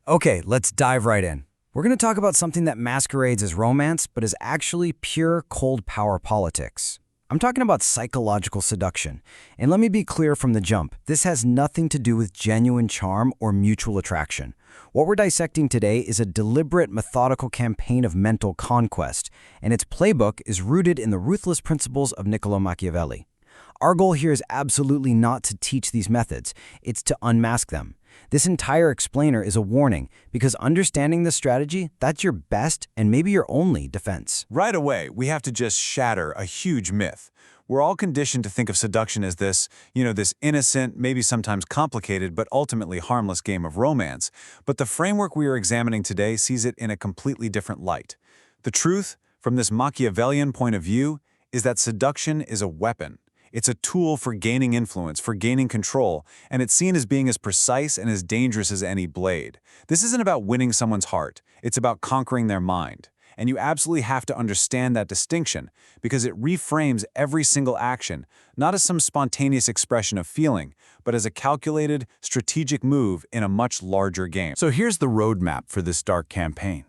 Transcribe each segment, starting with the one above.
Okay, let's dive right in. We're going to talk about something that masquerades as romance, but is actually pure cold power politics. I'm talking about psychological seduction. And let me be clear from the jump, this has nothing to do with genuine charm or mutual attraction. What we're dissecting today is a deliberate, methodical campaign of mental conquest, and its playbook is rooted in the ruthless principles of Niccolo Machiavelli. Our goal here is absolutely not to teach these methods, it's to unmask them. This entire explainer is a warning, because understanding this strategy, that's your best and maybe your only defense. Right away, we have to just shatter a huge myth. We're all conditioned to think of seduction as this innocent, maybe sometimes complicated, but ultimately harmless game of romance. But the framework we are examining today sees it in a completely different light. The truth, from this Machiavellian point of view, is that seduction is a weapon. It's a tool for gaining influence, for gaining control, and it's seen as being as precise and as dangerous as any blade. This isn't about winning someone's heart, it's about conquering their mind. And you absolutely have to understand that distinction, because it reframes every single action, not as some spontaneous expression of feeling, but as a calculated, strategic move in a much larger game. So here's the roadmap for this dark campaign.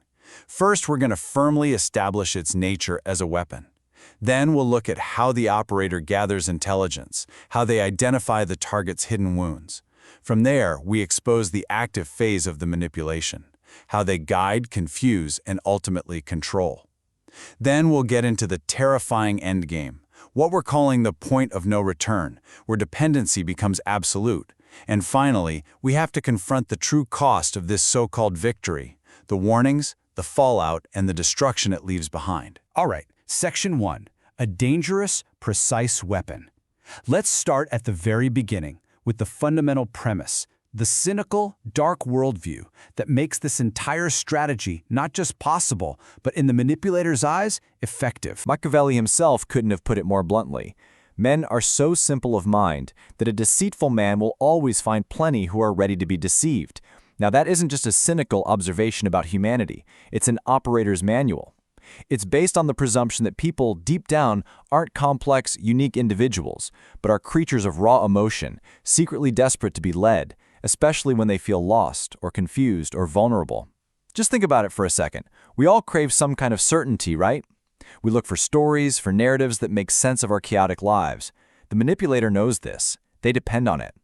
First, we're going to firmly establish its nature as a weapon. Then we'll look at how the operator gathers intelligence, how they identify the target's hidden wounds. From there, we expose the active phase of the manipulation, how they guide, confuse, and ultimately control. Then we'll get into the terrifying endgame, what we're calling the point of no return, where dependency becomes absolute. And finally, we have to confront the true cost of this so-called victory, the warnings, the fallout, and the destruction it leaves behind. All right. Section 1. A dangerous, precise weapon. Let's start at the very beginning with the fundamental premise, the cynical, dark worldview that makes this entire strategy not just possible, but in the manipulator's eyes, effective. Machiavelli himself couldn't have put it more bluntly. Men are so simple of mind that a deceitful man will always find plenty who are ready to be deceived. Now, that isn't just a cynical observation about humanity. It's an operator's manual. It's based on the presumption that people, deep down, aren't complex, unique individuals, but are creatures of raw emotion, secretly desperate to be led, especially when they feel lost or confused or vulnerable. Just think about it for a second. We all crave some kind of certainty, right? We look for stories, for narratives that make sense of our chaotic lives. The manipulator knows this. They depend on it.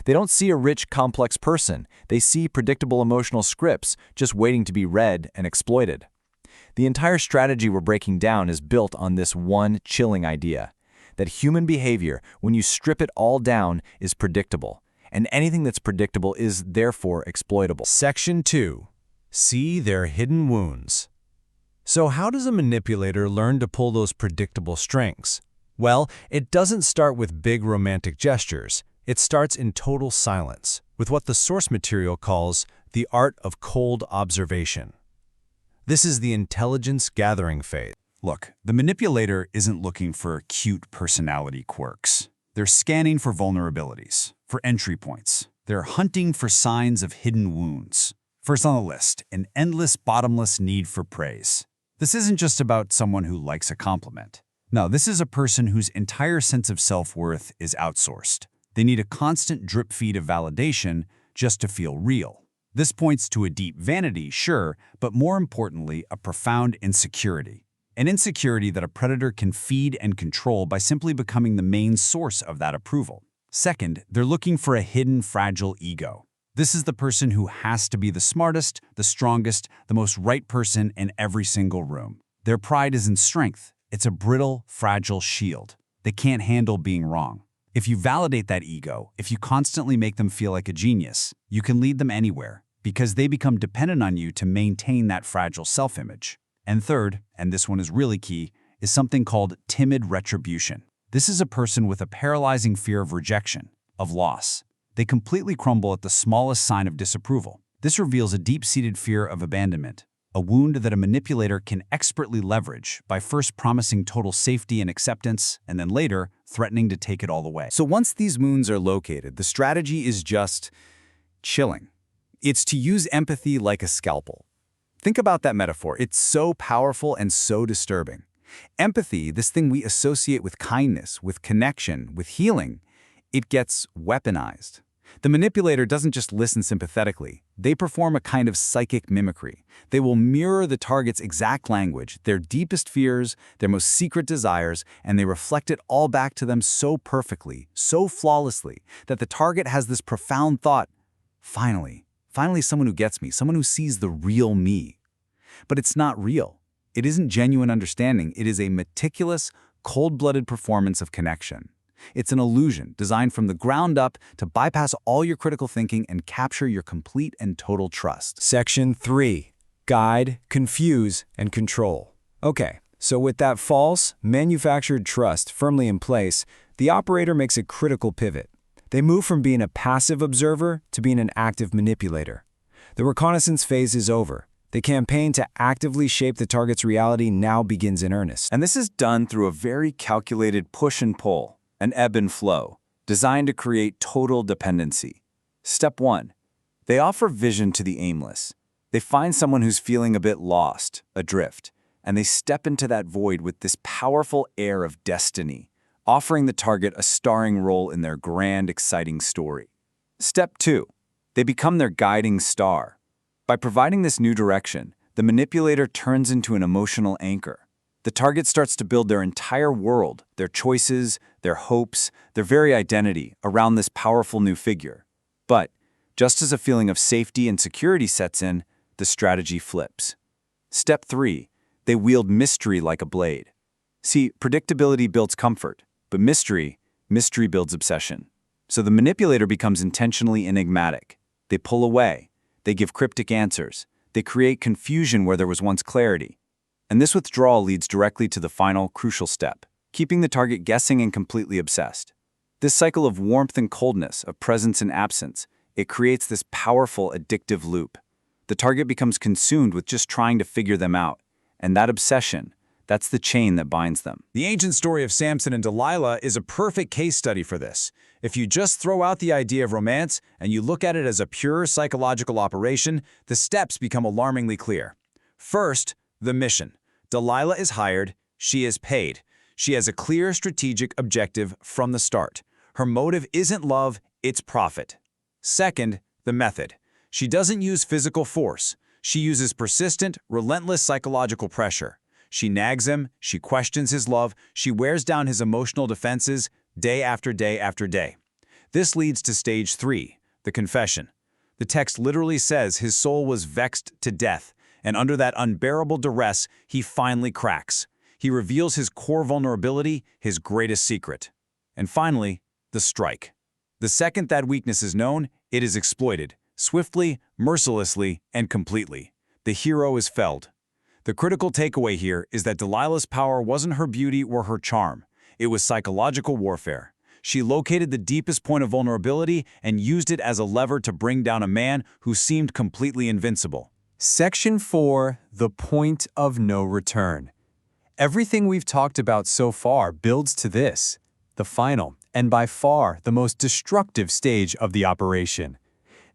They don't see a rich, complex person. They see predictable emotional scripts just waiting to be read and exploited. The entire strategy we're breaking down is built on this one chilling idea, that human behavior, when you strip it all down, is predictable, and anything that's predictable is therefore exploitable. Section 2. See their hidden wounds. So how does a manipulator learn to pull those predictable strings? Well, it doesn't start with big romantic gestures. It starts in total silence, with what the source material calls the art of cold observation. This is the intelligence gathering phase. Look, the manipulator isn't looking for cute personality quirks. They're scanning for vulnerabilities, for entry points. They're hunting for signs of hidden wounds. First on the list, an endless, bottomless need for praise. This isn't just about someone who likes a compliment. No, this is a person whose entire sense of self-worth is outsourced. They need a constant drip feed of validation just to feel real. This points to a deep vanity, sure, but more importantly, a profound insecurity. An insecurity that a predator can feed and control by simply becoming the main source of that approval. Second, they're looking for a hidden, fragile ego. This is the person who has to be the smartest, the strongest, the most right person in every single room. Their pride is in strength. It's a brittle, fragile shield. They can't handle being wrong. If you validate that ego, if you constantly make them feel like a genius, you can lead them anywhere, because they become dependent on you to maintain that fragile self-image. And third, and this one is really key, is something called timid retribution. This is a person with a paralyzing fear of rejection, of loss. They completely crumble at the smallest sign of disapproval. This reveals a deep-seated fear of abandonment, a wound that a manipulator can expertly leverage by first promising total safety and acceptance, and then later threatening to take it all away. So once these wounds are located, the strategy is just chilling. It's to use empathy like a scalpel. Think about that metaphor. It's so powerful and so disturbing. Empathy, this thing we associate with kindness, with connection, with healing, it gets weaponized. The manipulator doesn't just listen sympathetically. They perform a kind of psychic mimicry. They will mirror the target's exact language, their deepest fears, their most secret desires, and they reflect it all back to them so perfectly, so flawlessly, that the target has this profound thought, finally someone who gets me, someone who sees the real me. But it's not real. It isn't genuine understanding. It is a meticulous, cold-blooded performance of connection. It's an illusion designed from the ground up to bypass all your critical thinking and capture your complete and total trust. Section 3. Guide, confuse, and control. Okay, so with that false, manufactured trust firmly in place, the operator makes a critical pivot. They move from being a passive observer to being an active manipulator. The reconnaissance phase is over. The campaign to actively shape the target's reality now begins in earnest. And this is done through a very calculated push and pull, an ebb and flow, designed to create total dependency. Step 1. They offer vision to the aimless. They find someone who's feeling a bit lost, adrift, and they step into that void with this powerful air of destiny, offering the target a starring role in their grand, exciting story. Step 2. They become their guiding star. By providing this new direction, the manipulator turns into an emotional anchor. The target starts to build their entire world, their choices, their hopes, their very identity around this powerful new figure. But, just as a feeling of safety and security sets in, the strategy flips. Step 3. They wield mystery like a blade. See, predictability builds comfort, but mystery builds obsession. So the manipulator becomes intentionally enigmatic. They pull away. They give cryptic answers. They create confusion where there was once clarity. And this withdrawal leads directly to the final, crucial step, keeping the target guessing and completely obsessed. This cycle of warmth and coldness, of presence and absence, it creates this powerful, addictive loop. The target becomes consumed with just trying to figure them out. And that obsession, that's the chain that binds them. The ancient story of Samson and Delilah is a perfect case study for this. If you just throw out the idea of romance and you look at it as a pure psychological operation, the steps become alarmingly clear. First, the mission. Delilah is hired, she is paid. She has a clear strategic objective from the start. Her motive isn't love, it's profit. Second, the method. She doesn't use physical force. She uses persistent, relentless psychological pressure. She nags him, she questions his love, she wears down his emotional defenses day after day after day. This leads to stage 3, the confession. The text literally says his soul was vexed to death, and under that unbearable duress, he finally cracks. He reveals his core vulnerability, his greatest secret. And finally, the strike. The second that weakness is known, it is exploited, swiftly, mercilessly, and completely. The hero is felled. The critical takeaway here is that Delilah's power wasn't her beauty or her charm. It was psychological warfare. She located the deepest point of vulnerability and used it as a lever to bring down a man who seemed completely invincible. Section 4, the point of no return. Everything we've talked about so far builds to this, the final, and by far the most destructive stage of the operation.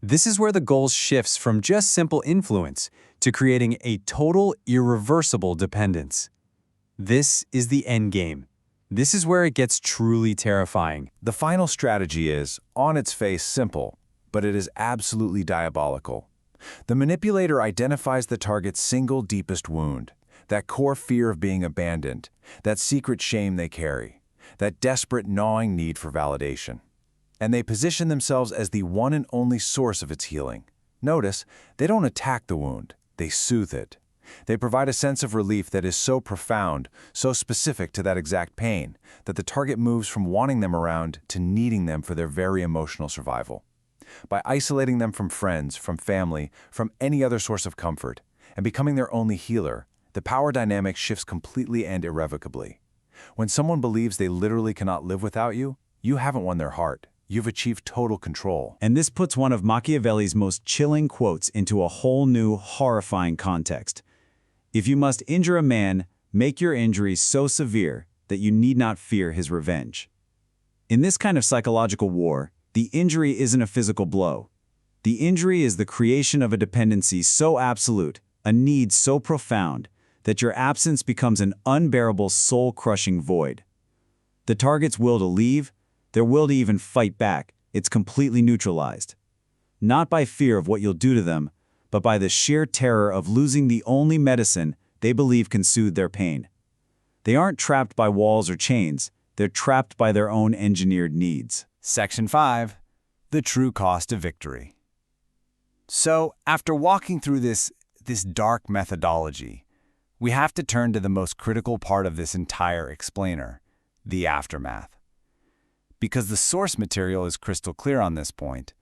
This is where the goal shifts from just simple influence to creating a total, irreversible dependence. This is the endgame. This is where it gets truly terrifying. The final strategy is, on its face, simple, but it is absolutely diabolical. The manipulator identifies the target's single deepest wound, that core fear of being abandoned, that secret shame they carry, that desperate gnawing need for validation. And they position themselves as the one and only source of its healing. Notice, they don't attack the wound, they soothe it. They provide a sense of relief that is so profound, so specific to that exact pain, that the target moves from wanting them around to needing them for their very emotional survival. By isolating them from friends, from family, from any other source of comfort, and becoming their only healer, the power dynamic shifts completely and irrevocably. When someone believes they literally cannot live without you, you haven't won their heart. You've achieved total control. And this puts one of Machiavelli's most chilling quotes into a whole new, horrifying context. If you must injure a man, make your injury so severe that you need not fear his revenge. In this kind of psychological war, the injury isn't a physical blow. The injury is the creation of a dependency so absolute, a need so profound, that your absence becomes an unbearable, soul-crushing void. The target's will to leave, their will to even fight back, it's completely neutralized. Not by fear of what you'll do to them, but by the sheer terror of losing the only medicine they believe can soothe their pain. They aren't trapped by walls or chains, they're trapped by their own engineered needs. Section 5. The true cost of victory. So, after walking through this dark methodology, we have to turn to the most critical part of this entire explainer, the aftermath. Because the source material is crystal clear on this point.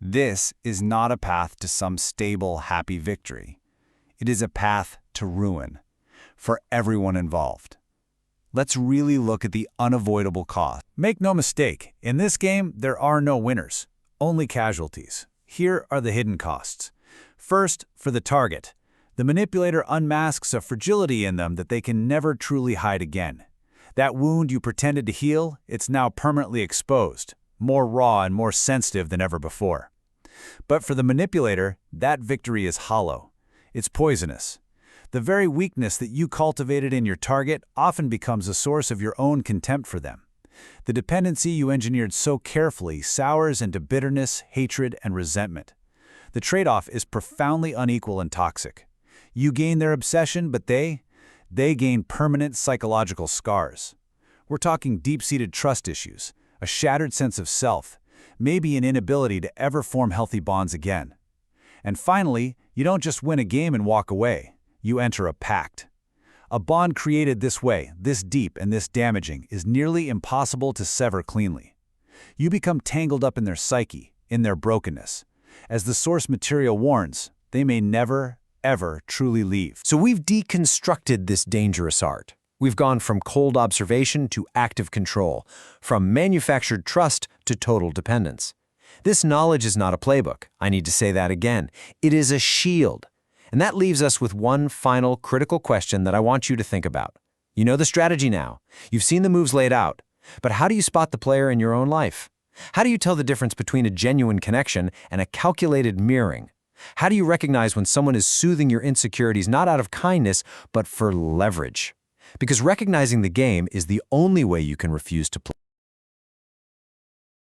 This is not a path to some stable, happy victory. It is a path to ruin for everyone involved. Let's really look at the unavoidable cost. Make no mistake, in this game, there are no winners, only casualties. Here are the hidden costs. First, for the target. The manipulator unmasks a fragility in them that they can never truly hide again. That wound you pretended to heal, it's now permanently exposed, more raw and more sensitive than ever before. But for the manipulator, that victory is hollow. It's poisonous. The very weakness that you cultivated in your target often becomes a source of your own contempt for them. The dependency you engineered so carefully sours into bitterness, hatred, and resentment. The trade-off is profoundly unequal and toxic. You gain their obsession, but they gain permanent psychological scars. We're talking deep-seated trust issues, a shattered sense of self, maybe an inability to ever form healthy bonds again. And finally, you don't just win a game and walk away. You enter a pact. A bond created this way, this deep and this damaging, is nearly impossible to sever cleanly. You become tangled up in their psyche, in their brokenness. As the source material warns, they may never, ever truly leave. So we've deconstructed this dangerous art. We've gone from cold observation to active control, from manufactured trust to total dependence. This knowledge is not a playbook. I need to say that again. It is a shield. And that leaves us with one final critical question that I want you to think about. You know the strategy now. You've seen the moves laid out. But how do you spot the player in your own life? How do you tell the difference between a genuine connection and a calculated mirroring? How do you recognize when someone is soothing your insecurities not out of kindness, but for leverage? Because recognizing the game is the only way you can refuse to play.